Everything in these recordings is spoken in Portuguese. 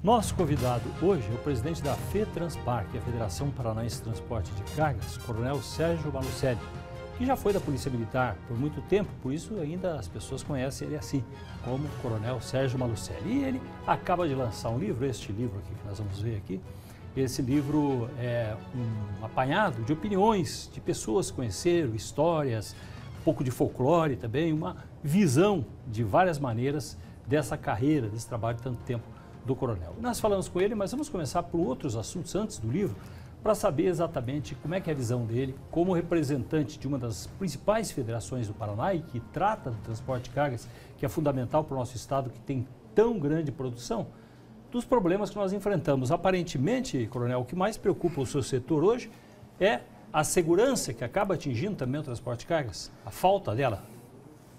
Nosso convidado hoje é o presidente da FETranspar, que é a Federação Paranaense de Transporte de Cargas, Coronel Sérgio Malucelli, que já foi da Polícia Militar por muito tempo, por isso ainda as pessoas conhecem ele assim, como Coronel Sérgio Malucelli. E ele acaba de lançar um livro, este livro aqui que nós vamos ver aqui. Esse livro é um apanhado de opiniões de pessoas que conheceram, histórias, um pouco de folclore também, uma visão de várias maneiras dessa carreira, desse trabalho de tanto tempo do coronel. Nós falamos com ele, mas vamos começar por outros assuntos antes do livro, para saber exatamente como é que é a visão dele, como representante de uma das principais federações do Paraná e que trata do transporte de cargas, que é fundamental para o nosso estado, que tem tão grande produção, dos problemas que nós enfrentamos. Aparentemente, coronel, o que mais preocupa o seu setor hoje é a segurança que acaba atingindo também o transporte de cargas, a falta dela.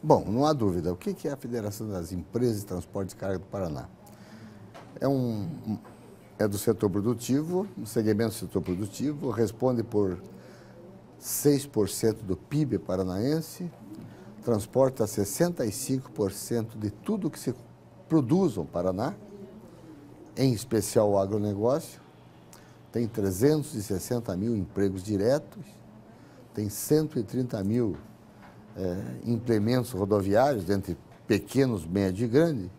Bom, não há dúvida. O que é a Federação das Empresas de Transporte de Carga do Paraná? É do setor produtivo, no segmento do setor produtivo, responde por 6% do PIB paranaense, transporta 65% de tudo que se produz no Paraná, em especial o agronegócio, tem 360 mil empregos diretos, tem 130 mil implementos rodoviários, entre pequenos, médio e grande,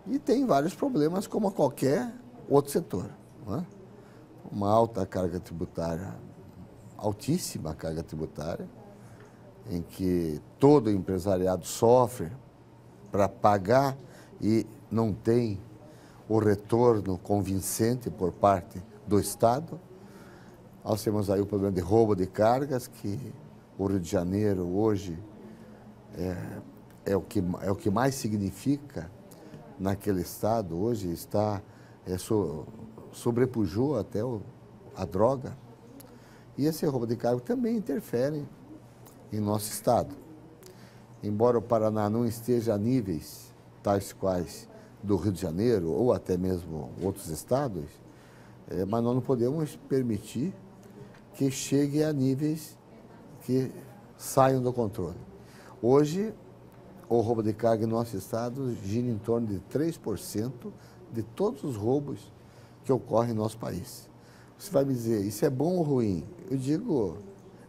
e tem vários problemas como qualquer outro setor. Não é? Uma alta carga tributária, altíssima carga tributária, em que todo o empresariado sofre para pagar e não tem o retorno convincente por parte do Estado. Nós temos aí o problema de roubo de cargas, que o Rio de Janeiro hoje é o que mais significa naquele estado. Hoje sobrepujou até a droga. E esse roubo de carga também interfere em nosso estado. Embora o Paraná não esteja a níveis tais quais do Rio de Janeiro ou até mesmo outros estados, mas nós não podemos permitir que chegue a níveis que saiam do controle. Hoje, o roubo de carga em nosso estado gira em torno de 3% de todos os roubos que ocorrem em nosso país. Você vai me dizer, isso é bom ou ruim? Eu digo,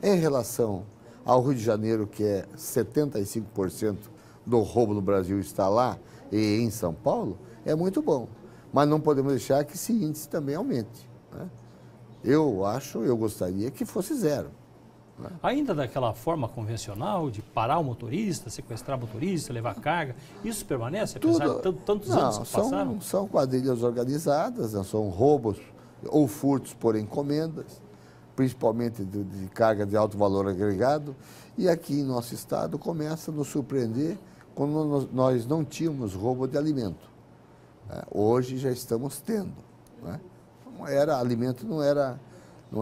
em relação ao Rio de Janeiro, que é 75% do roubo no Brasil está lá, e em São Paulo, é muito bom. Mas não podemos deixar que esse índice também aumente. Né? Eu gostaria que fosse zero. Né? Ainda daquela forma convencional de parar o motorista, sequestrar o motorista, levar carga, isso permanece, apesar de tantos anos que passaram? São quadrilhas organizadas, não são roubos ou furtos por encomendas, principalmente de carga de alto valor agregado. E aqui em nosso estado começa a nos surpreender quando nós não tínhamos roubo de alimento. Hoje já estamos tendo. Né? Alimento não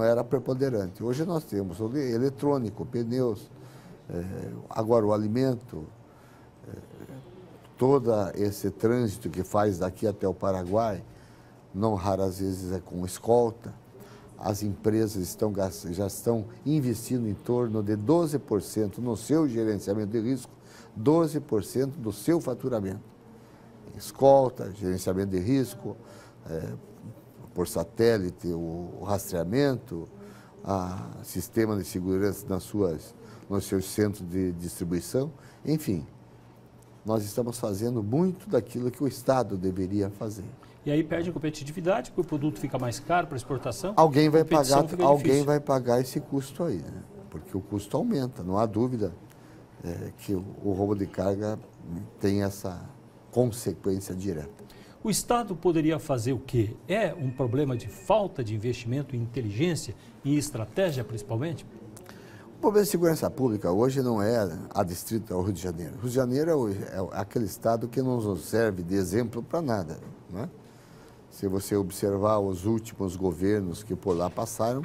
era preponderante. Hoje nós temos o eletrônico, pneus, agora o alimento, todo esse trânsito que faz daqui até o Paraguai, não raras vezes é com escolta. As empresas já estão investindo em torno de 12% no seu gerenciamento de risco, 12% do seu faturamento. Escolta, gerenciamento de risco, por satélite, o rastreamento, sistema de segurança nos seus centros de distribuição, enfim. Nós estamos fazendo muito daquilo que o Estado deveria fazer. E aí perde a competitividade, porque o produto fica mais caro para exportação. Alguém vai pagar esse custo aí, né? Porque o custo aumenta, não há dúvida que o roubo de carga tem essa consequência direta. O Estado poderia fazer o quê? É um problema de falta de investimento em inteligência e estratégia, principalmente? O problema de segurança pública hoje não é adstrito ao Rio de Janeiro. O Rio de Janeiro é aquele estado que não nos serve de exemplo para nada. Né? Se você observar os últimos governos que por lá passaram,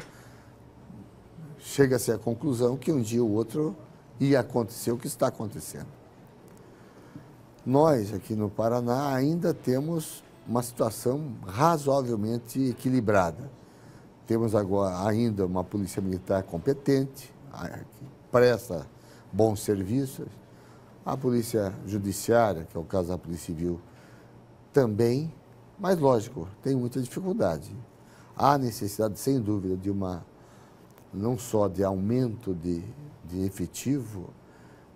chega-se à conclusão que um dia ou outro ia acontecer o que está acontecendo. Nós, aqui no Paraná, ainda temos uma situação razoavelmente equilibrada. Temos agora ainda uma polícia militar competente, que presta bons serviços. A polícia judiciária, que é o caso da Polícia Civil, também Mas, lógico, tem muita dificuldade. Há necessidade, sem dúvida, de não só de aumento de efetivo,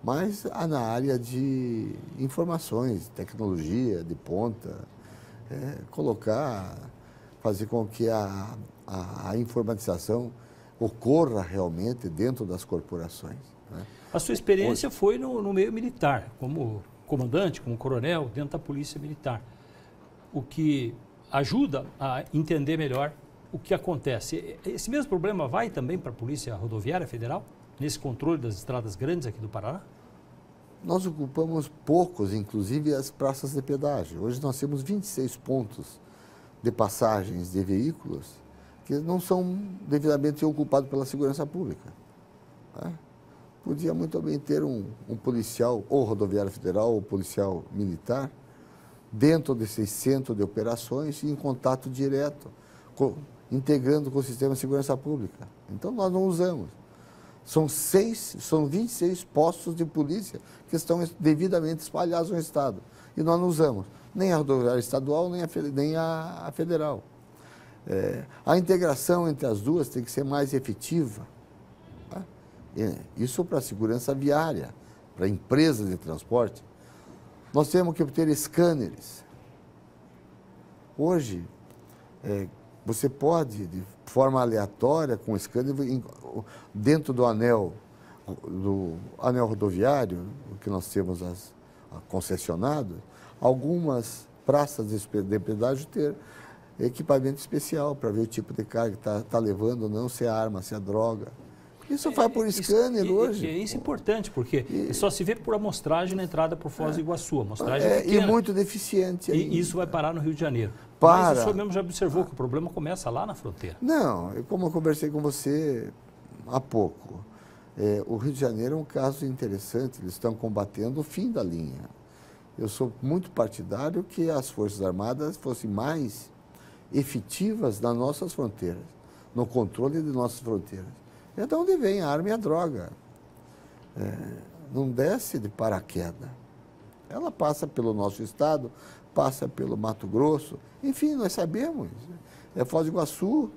mas na área de informações, tecnologia de ponta, fazer com que a informatização ocorra realmente dentro das corporações. Né? A sua experiência foi no meio militar, como comandante, como coronel, dentro da Polícia Militar, o que ajuda a entender melhor o que acontece. Esse mesmo problema vai também para a Polícia Rodoviária Federal, nesse controle das estradas grandes aqui do Paraná? Nós ocupamos poucos, inclusive as praças de pedágio. Hoje nós temos 26 pontos de passagens de veículos que não são devidamente ocupados pela segurança pública. Né? Podia muito bem ter um policial, ou rodoviário federal, ou policial militar, dentro desses centros de operações e em contato direto, integrando com o sistema de segurança pública. Então nós não usamos. São 26 postos de polícia que estão devidamente espalhados no Estado. E nós não usamos nem a rodoviária estadual, nem a federal. A integração entre as duas tem que ser mais efetiva. Tá? Isso para a segurança viária, para empresas de transporte. Nós temos que obter scanners. Hoje, você pode, de forma aleatória, com o scanner, dentro do anel rodoviário, que nós temos concessionadas, algumas praças de pedágio ter equipamento especial para ver o tipo de carga que está levando ou não, se é arma, se é droga. Isso faz por scanner hoje. Isso é importante, porque só se vê por amostragem na entrada por Foz do Iguaçu. Amostragem pequena. E muito deficiente. E isso vai parar no Rio de Janeiro. Mas o senhor mesmo já observou que o problema começa lá na fronteira. Não, como eu conversei com você há pouco, o Rio de Janeiro é um caso interessante, eles estão combatendo o fim da linha. Eu sou muito partidário que as Forças Armadas fossem mais efetivas nas nossas fronteiras, no controle de nossas fronteiras. É de onde vem a arma e a droga. Não desce de paraquedas. Ela passa pelo nosso estado, passa pelo Mato Grosso, enfim, nós sabemos. Foz do Iguaçu,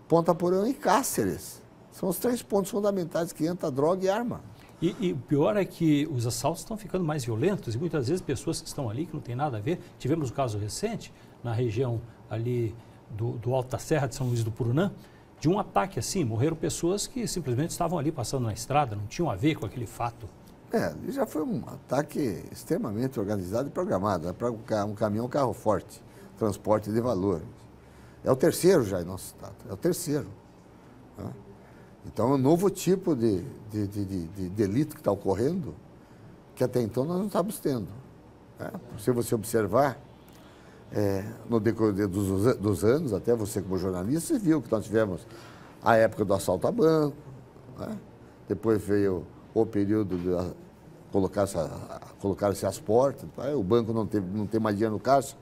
Ponta Porã e Cáceres. São os 3 pontos fundamentais que entra droga e arma. E o pior é que os assaltos estão ficando mais violentos e muitas vezes pessoas que estão ali que não tem nada a ver. Tivemos um caso recente na região ali do Alto da Serra de São Luís do Purunã, de um ataque assim, morreram pessoas que simplesmente estavam ali passando na estrada, não tinham a ver com aquele fato. Já foi um ataque extremamente organizado e programado, para um caminhão carro forte, transporte de valores. É o terceiro já em nosso estado, é o terceiro. Né? Então é um novo tipo de delito que está ocorrendo, que até então nós não estávamos tendo. Né? Se você observar, no decorrer dos anos, até você como jornalista, você viu que nós tivemos a época do assalto a banco, né? Depois veio o período de colocar-se às portas, o banco não tem mais dinheiro no caixa,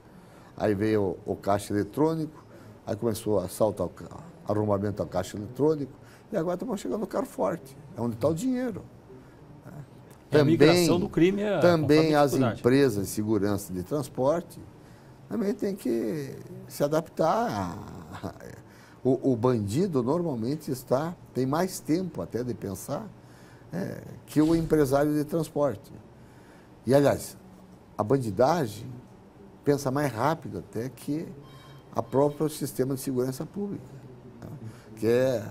aí veio o caixa eletrônico, aí começou o assalto, arrombamento ao caixa eletrônico, e agora estamos chegando no carro forte, é onde está o dinheiro. A migração do crime também as empresas de segurança de transporte também tem que se adaptar. O bandido normalmente tem mais tempo até de pensar que o empresário de transporte. E, aliás, a bandidagem pensa mais rápido até que a próprio sistema de segurança pública, né? Que é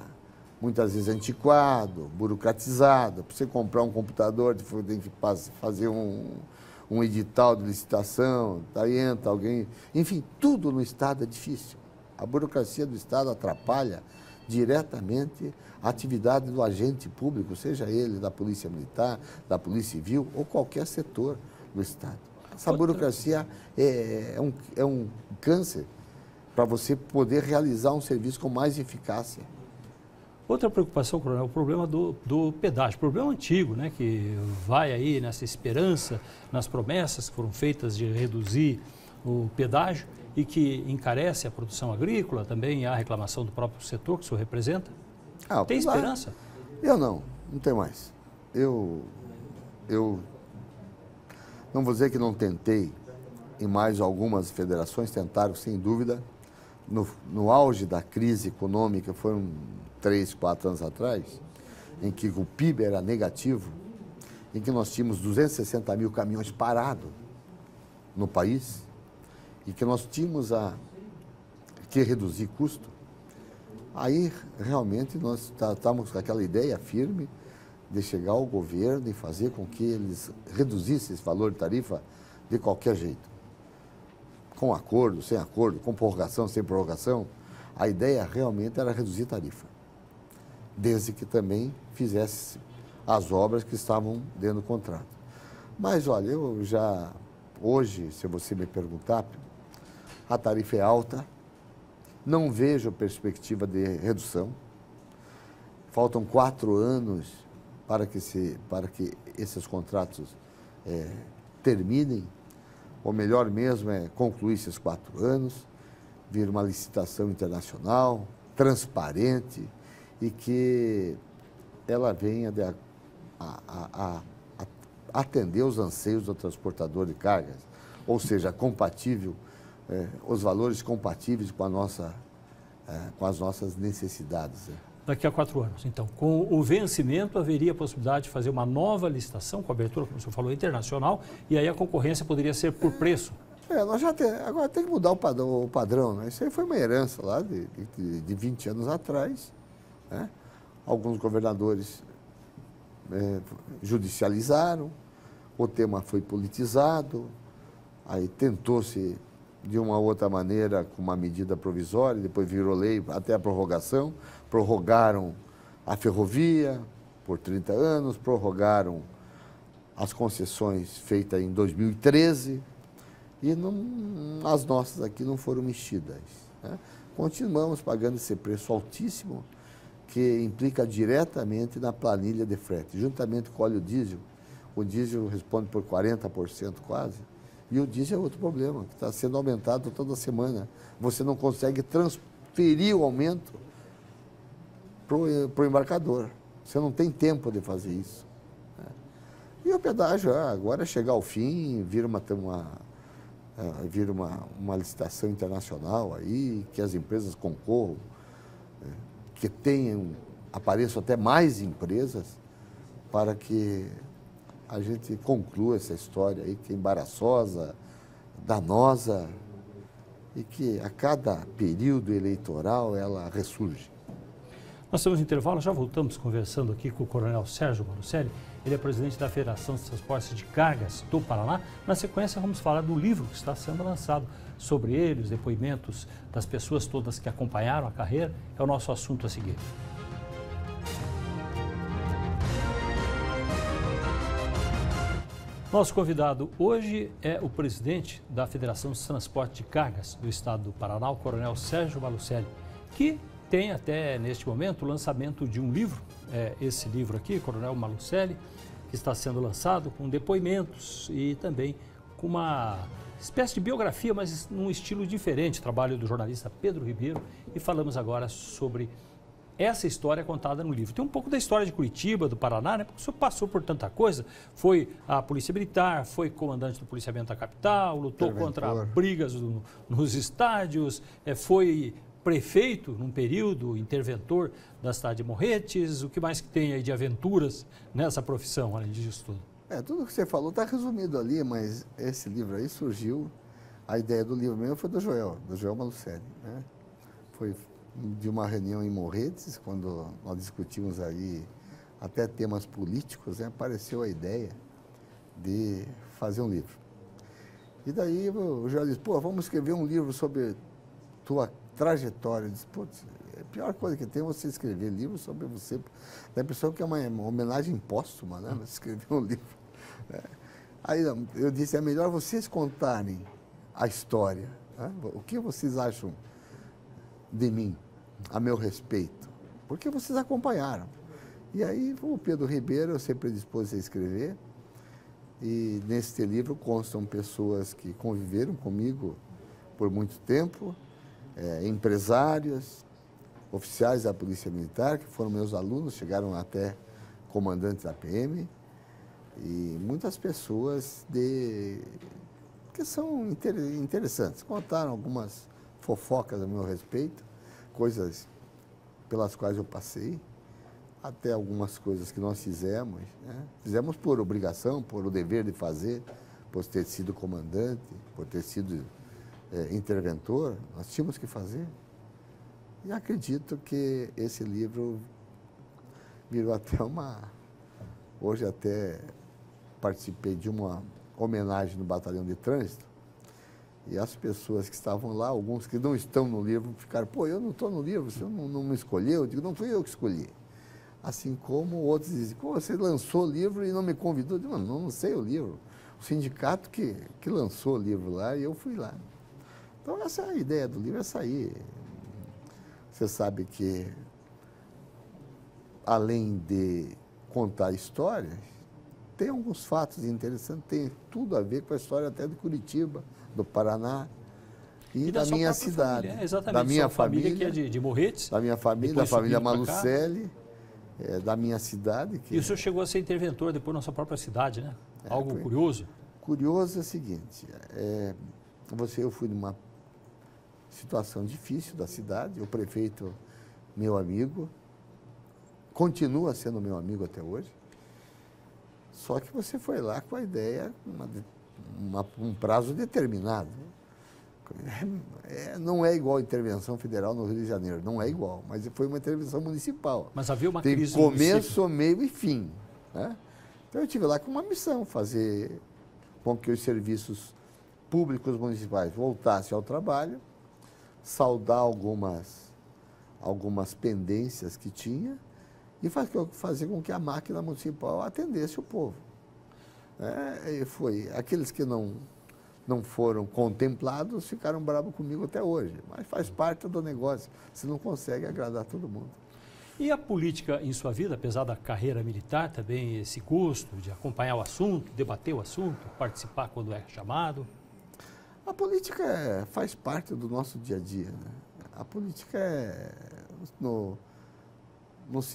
muitas vezes antiquado, burocratizado. Para você comprar um computador, tem que fazer um edital de licitação, daí entra alguém... Enfim, tudo no Estado é difícil. A burocracia do Estado atrapalha diretamente a atividade do agente público, seja ele da Polícia Militar, da Polícia Civil ou qualquer setor do Estado. Essa burocracia é um câncer para você poder realizar um serviço com mais eficácia. Outra preocupação, coronel, o problema do pedágio, problema antigo, né, que vai aí nessa esperança, nas promessas que foram feitas de reduzir o pedágio e que encarece a produção agrícola, também há reclamação do próprio setor que o senhor representa. Tem esperança? Eu não tenho mais. Eu não vou dizer que não tentei e mais algumas federações tentaram, sem dúvida, no auge da crise econômica, foram 3, 4 anos atrás, em que o PIB era negativo, em que nós tínhamos 260 mil caminhões parados no país, e que nós tínhamos que reduzir custo. Aí, realmente, nós estávamos com aquela ideia firme de chegar ao governo e fazer com que eles reduzissem esse valor de tarifa de qualquer jeito. Com acordo, sem acordo, com prorrogação, sem prorrogação. A ideia realmente era reduzir tarifa, desde que também fizesse as obras que estavam dentro do contrato. Mas, olha, eu já, hoje, se você me perguntar, a tarifa é alta, não vejo perspectiva de redução. Faltam 4 anos para que esses contratos terminem. O melhor mesmo é concluir esses 4 anos, vir uma licitação internacional, transparente, e que ela venha a atender os anseios do transportador de cargas, ou seja, compatível, os valores compatíveis com as nossas necessidades. Daqui a 4 anos, então, com o vencimento, haveria a possibilidade de fazer uma nova licitação com abertura, como o senhor falou, internacional, e aí a concorrência poderia ser por preço. Nós já agora tem que mudar o padrão, né? Isso aí foi uma herança lá de 20 anos atrás, né? Alguns governadores judicializaram, o tema foi politizado, aí tentou-se de uma outra maneira com uma medida provisória, depois virou lei até a prorrogação, prorrogaram a ferrovia por 30 anos, prorrogaram as concessões feitas em 2013 e as nossas aqui não foram mexidas, né? Continuamos pagando esse preço altíssimo que implica diretamente na planilha de frete, juntamente com o óleo diesel. O diesel responde por 40% quase. E o diesel é outro problema, que está sendo aumentado toda semana. Você não consegue transferir o aumento para o embarcador. Você não tem tempo de fazer isso, né? E o pedágio, agora é chegar ao fim, vir uma licitação internacional aí, que as empresas concorram, que apareçam até mais empresas para que a gente conclua essa história aí, que é embaraçosa, danosa, e que a cada período eleitoral ela ressurge. Nós temos intervalo, já voltamos conversando aqui com o coronel Sérgio Malucelli. Ele é presidente da Federação de Transportes de Cargas do Paraná. Na sequência, vamos falar do livro que está sendo lançado sobre ele, os depoimentos das pessoas todas que acompanharam a carreira. É o nosso assunto a seguir. Nosso convidado hoje é o presidente da Federação de Transporte de Cargas do Estado do Paraná, o coronel Sérgio Malucelli, que tem até neste momento o lançamento de um livro, esse livro aqui, Coronel Malucelli, que está sendo lançado com depoimentos e também com uma espécie de biografia, mas num estilo diferente, trabalho do jornalista Pedro Ribeiro, e falamos agora sobre essa história contada no livro. Tem um pouco da história de Curitiba, do Paraná, né? Porque o senhor passou por tanta coisa, foi a Polícia Militar, foi comandante do policiamento da capital, lutou contra brigas nos estádios, foi prefeito num período, interventor da cidade de Morretes. O que mais que tem aí de aventuras nessa profissão, além disso tudo? Tudo que você falou está resumido ali, mas esse livro aí surgiu, a ideia do livro mesmo foi do Joel Malucelli, né? Foi de uma reunião em Morretes, quando nós discutimos aí até temas políticos, né? Apareceu a ideia de fazer um livro. E daí o Joel disse, vamos escrever um livro sobre tua trajetória. Eu disse, a pior coisa que tem é você escrever livro sobre você. Da impressão que é uma homenagem póstuma, né? Você escrever um livro. Aí eu disse, é melhor vocês contarem a história, né? O que vocês acham de mim, a meu respeito, porque vocês acompanharam. E aí o Pedro Ribeiro, eu sempre dispôs a escrever, e neste livro constam pessoas que conviveram comigo por muito tempo, empresários, oficiais da Polícia Militar, que foram meus alunos, chegaram até comandantes da PM, e muitas pessoas que são interessantes. Contaram algumas fofocas a meu respeito, coisas pelas quais eu passei, até algumas coisas que nós fizemos, né? Fizemos por obrigação, por o dever de fazer, por ter sido comandante, por ter sido interventor, nós tínhamos que fazer. E acredito que esse livro virou até Hoje até participei de uma homenagem no Batalhão de Trânsito, e as pessoas que estavam lá, alguns que não estão no livro, ficaram, pô, eu não estou no livro, você não me escolheu? Eu digo, não fui eu que escolhi. Assim como outros dizem, pô, você lançou o livro e não me convidou. Eu digo, não sei o livro. O sindicato que lançou o livro lá e eu fui lá. Então, essa é a ideia do livro, essa aí. Você sabe que, além de contar histórias, tem alguns fatos interessantes, tem tudo a ver com a história até de Curitiba, do Paraná e da minha cidade. Exatamente, da minha família que é de Morretes. Da minha família, da família Malucelli, da minha cidade. E o senhor chegou a ser interventor depois na sua própria cidade, né? Algo curioso? Curioso é o seguinte, eu fui numa situação difícil da cidade, o prefeito, meu amigo, continua sendo meu amigo até hoje, só que você foi lá com a ideia, um prazo determinado. Não é igual a intervenção federal no Rio de Janeiro, não é igual, mas foi uma intervenção municipal. Mas havia uma Tem crise começo, meio e fim, né? Então eu estive lá com uma missão, fazer com que os serviços públicos municipais voltassem ao trabalho, saldar algumas pendências que tinha e fazer com que a máquina municipal atendesse o povo. Aqueles que não foram contemplados ficaram bravos comigo até hoje, mas faz parte do negócio, você não consegue agradar todo mundo. E a política em sua vida, apesar da carreira militar, também esse gosto de acompanhar o assunto, debater o assunto, participar quando é chamado? A política faz parte do nosso dia a dia, né? A política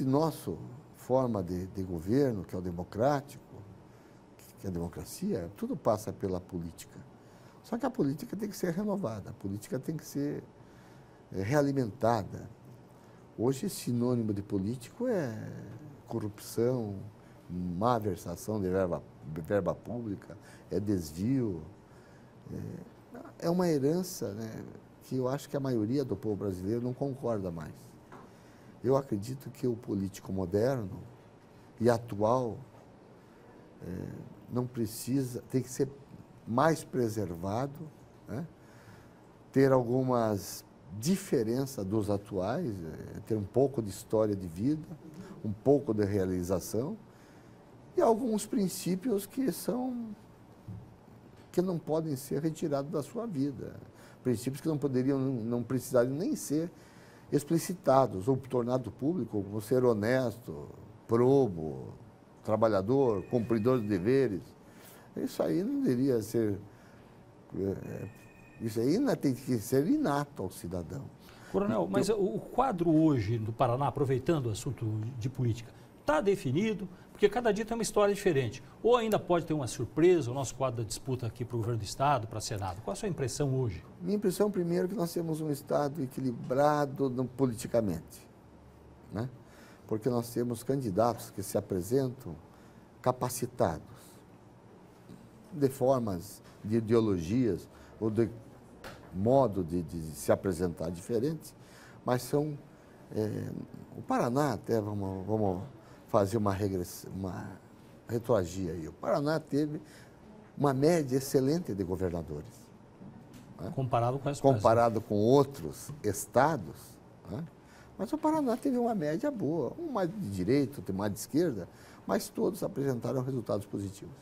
nossa forma de governo, que é o democrático, que é a democracia, tudo passa pela política. Só que a política tem que ser renovada, a política tem que ser realimentada. Hoje, sinônimo de político é corrupção, má versação de verba pública, é desvio. É uma herança, né, que eu acho que a maioria do povo brasileiro não concorda mais. Eu acredito que o político moderno e atual não precisa, tem que ser mais preservado, né? Ter algumas diferenças dos atuais, ter um pouco de história de vida, um pouco de realização e alguns princípios que não podem ser retirados da sua vida. Princípios que não precisariam nem ser explicitados ou tornados público, como ser honesto, probo, trabalhador, cumpridor de deveres. Isso aí não deveria ser... Isso aí tem que ser inato ao cidadão. Coronel, mas o quadro hoje do Paraná, aproveitando o assunto de política, está definido? Porque cada dia tem uma história diferente. Ou ainda pode ter uma surpresa, o nosso quadro da disputa aqui para o governo do Estado, para o Senado. Qual a sua impressão hoje? Minha impressão, primeiro, é que nós temos um Estado equilibrado politicamente, né? Porque nós temos candidatos que se apresentam capacitados, de formas, de ideologias ou de modo de se apresentar diferentes, mas são... o Paraná, até vamos fazer uma retroagia aí. O Paraná teve uma média excelente de governadores, né? Comparado com outros estados, né? Mas o Paraná teve uma média boa, um mais de direita, outro mais de esquerda, mas todos apresentaram resultados positivos.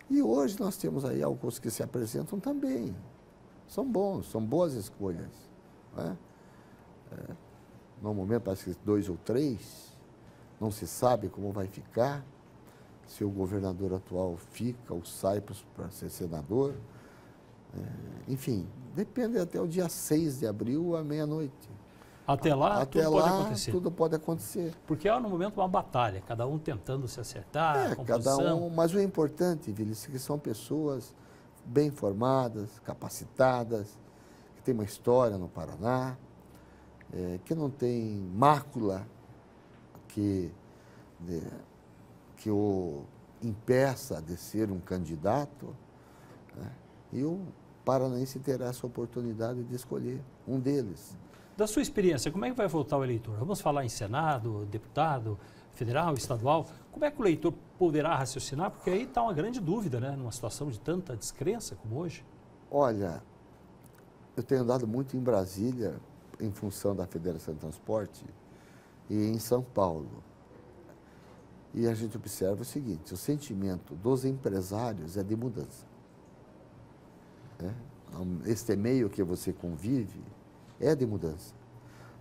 E hoje nós temos aí alguns que se apresentam também. São bons, são boas escolhas, né? No momento, parece que 2 ou 3, não se sabe como vai ficar, se o governador atual fica ou sai para ser senador. Enfim, depende até o dia 6 de abril, à meia-noite. Até lá, tudo pode acontecer. Tudo pode acontecer. Porque é, no momento, uma batalha, cada um tentando se acertar, mas o importante, Vinícius, é que são pessoas bem formadas, capacitadas, que têm uma história no Paraná, que não tem mácula que o impeça de ser um candidato, né? E o paranaense terá essa oportunidade de escolher um deles. Da sua experiência, como é que vai votar o eleitor? Vamos falar em Senado, deputado, federal, estadual. Como é que o eleitor poderá raciocinar? Porque aí está uma grande dúvida, né? Numa situação de tanta descrença como hoje. Olha, eu tenho andado muito em Brasília, em função da Federação de Transporte, e em São Paulo. E a gente observa o seguinte, o sentimento dos empresários é de mudança. Este meio que você convive é de mudança.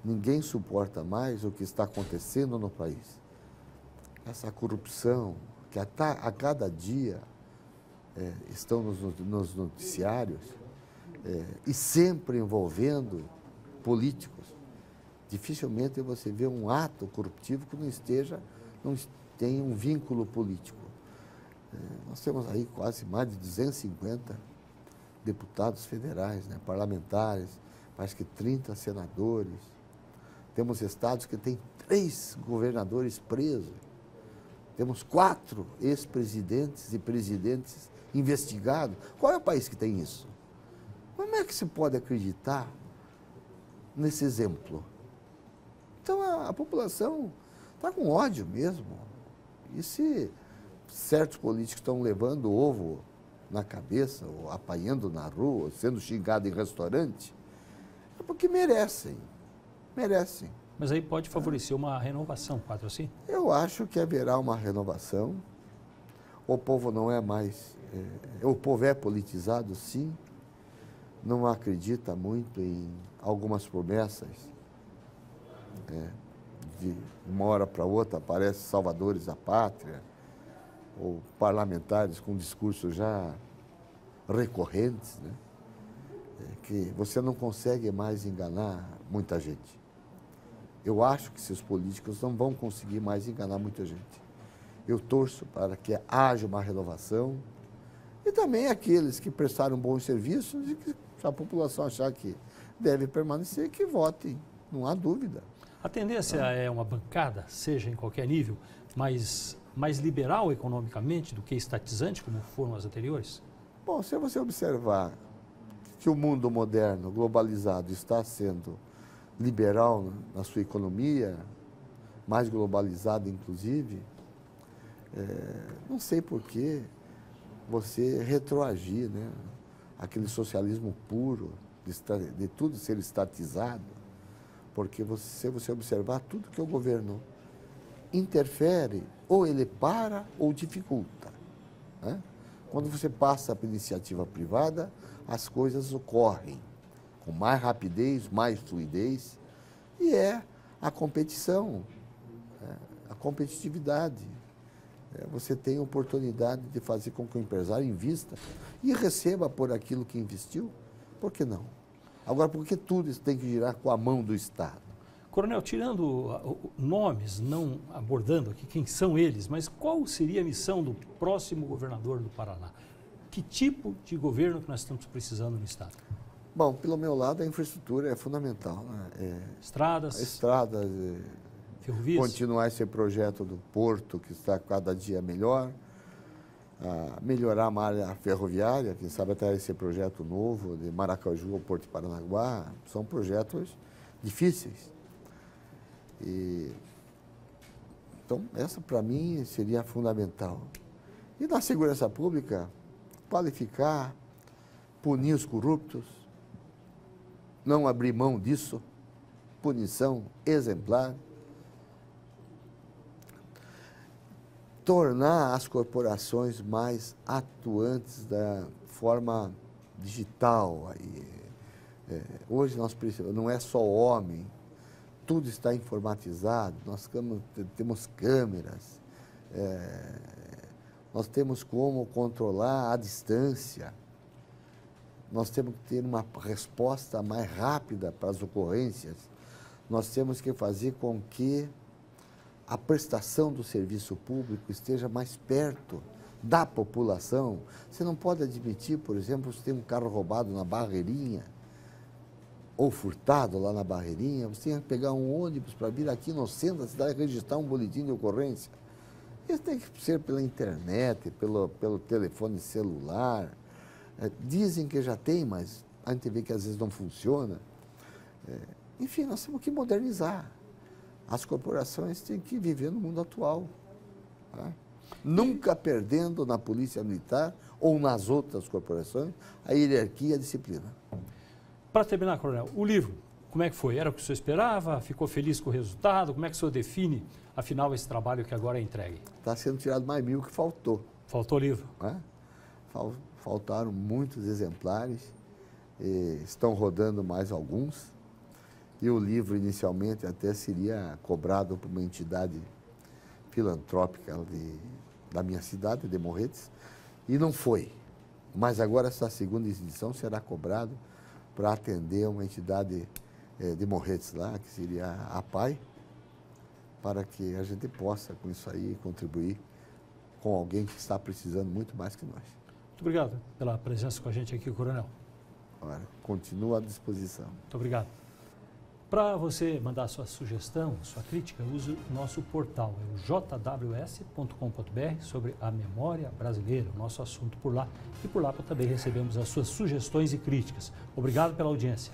Ninguém suporta mais o que está acontecendo no país. Essa corrupção que a cada dia estão nos noticiários e sempre envolvendo políticos. Dificilmente você vê um ato corruptivo que não tenha um vínculo político. Nós temos aí quase mais de 250 deputados federais, né, parlamentares, mais que 30 senadores. Temos estados que têm 3 governadores presos. Temos 4 ex-presidentes e presidentes investigados. Qual é o país que tem isso? Como é que se pode acreditar nesse exemplo? Então a população está com ódio mesmo. E se certos políticos estão levando ovo na cabeça, ou apanhando na rua, ou sendo xingado em restaurante, é porque merecem. Merecem. Mas aí pode favorecer uma renovação, quadro assim? Eu acho que haverá uma renovação. O povo não é mais... o povo é politizado, sim. Não acredita muito em algumas promessas. De uma hora para outra aparecem salvadores da pátria, ou parlamentares com discursos já recorrentes, né? Que você não consegue mais enganar muita gente. Eu acho que esses políticos não vão conseguir mais enganar muita gente. Eu torço para que haja uma renovação e também aqueles que prestaram bons serviços e que se a população achar que deve permanecer, que votem, não há dúvida. A tendência é uma bancada, seja em qualquer nível, mais liberal economicamente do que estatizante, como foram as anteriores? Bom, se você observar que o mundo moderno, globalizado, está sendo liberal na sua economia, mais globalizado inclusive, não sei por que você retroagir, né? Aquele socialismo puro, de tudo ser estatizado, porque se você observar tudo que o governo interfere, ou ele para ou dificulta, né? Quando você passa para a iniciativa privada, as coisas ocorrem com mais rapidez, mais fluidez, e é a competição, a competitividade. Você tem a oportunidade de fazer com que o empresário invista e receba por aquilo que investiu, por que não? Agora, por que tudo isso tem que girar com a mão do Estado? Coronel, tirando nomes, não abordando aqui quem são eles, mas qual seria a missão do próximo governador do Paraná? Que tipo de governo que nós estamos precisando no Estado? Bom, pelo meu lado, a infraestrutura é fundamental, né? Estradas, ferrovias. Continuar esse projeto do porto, que está cada dia melhor, melhorar a malha ferroviária, quem sabe até esse projeto novo de Maracaju ao Porto de Paranaguá, são projetos difíceis. Então, essa para mim seria fundamental. E na segurança pública, qualificar, punir os corruptos, não abrir mão disso, punição exemplar, tornar as corporações mais atuantes da forma digital. Hoje nós precisamos, não é só homem, tudo está informatizado, nós temos câmeras, nós temos como controlar a distância, nós temos que ter uma resposta mais rápida para as ocorrências, nós temos que fazer com que a prestação do serviço público esteja mais perto da população. Você não pode admitir, por exemplo, se tem um carro roubado na Barreirinha, ou furtado lá na Barreirinha, você tem que pegar um ônibus para vir aqui no centro da cidade e registrar um boletim de ocorrência. Isso tem que ser pela internet, pelo telefone celular. Dizem que já tem, mas a gente vê que às vezes não funciona. Enfim, nós temos que modernizar. As corporações têm que viver no mundo atual. Tá? Nunca perdendo na Polícia Militar ou nas outras corporações a hierarquia e a disciplina. Para terminar, Coronel, o livro, como é que foi? Era o que o senhor esperava? Ficou feliz com o resultado? Como é que o senhor define, afinal, esse trabalho que agora é entregue? Está sendo tirado mais 1000 que faltou. Faltou livro? Faltaram muitos exemplares, estão rodando mais alguns. E o livro, inicialmente, até seria cobrado por uma entidade filantrópica da minha cidade, de Morretes, e não foi. Mas agora essa segunda edição será cobrado para atender uma entidade de Morretes lá, que seria a APAI, para que a gente possa, com isso aí, contribuir com alguém que está precisando muito mais que nós. Muito obrigado pela presença com a gente aqui, Coronel. Ora, continua à disposição. Muito obrigado. Para você mandar sua sugestão, sua crítica, use o nosso portal, é o jws.com.br, sobre a memória brasileira, o nosso assunto por lá. E por lá também recebemos as suas sugestões e críticas. Obrigado pela audiência.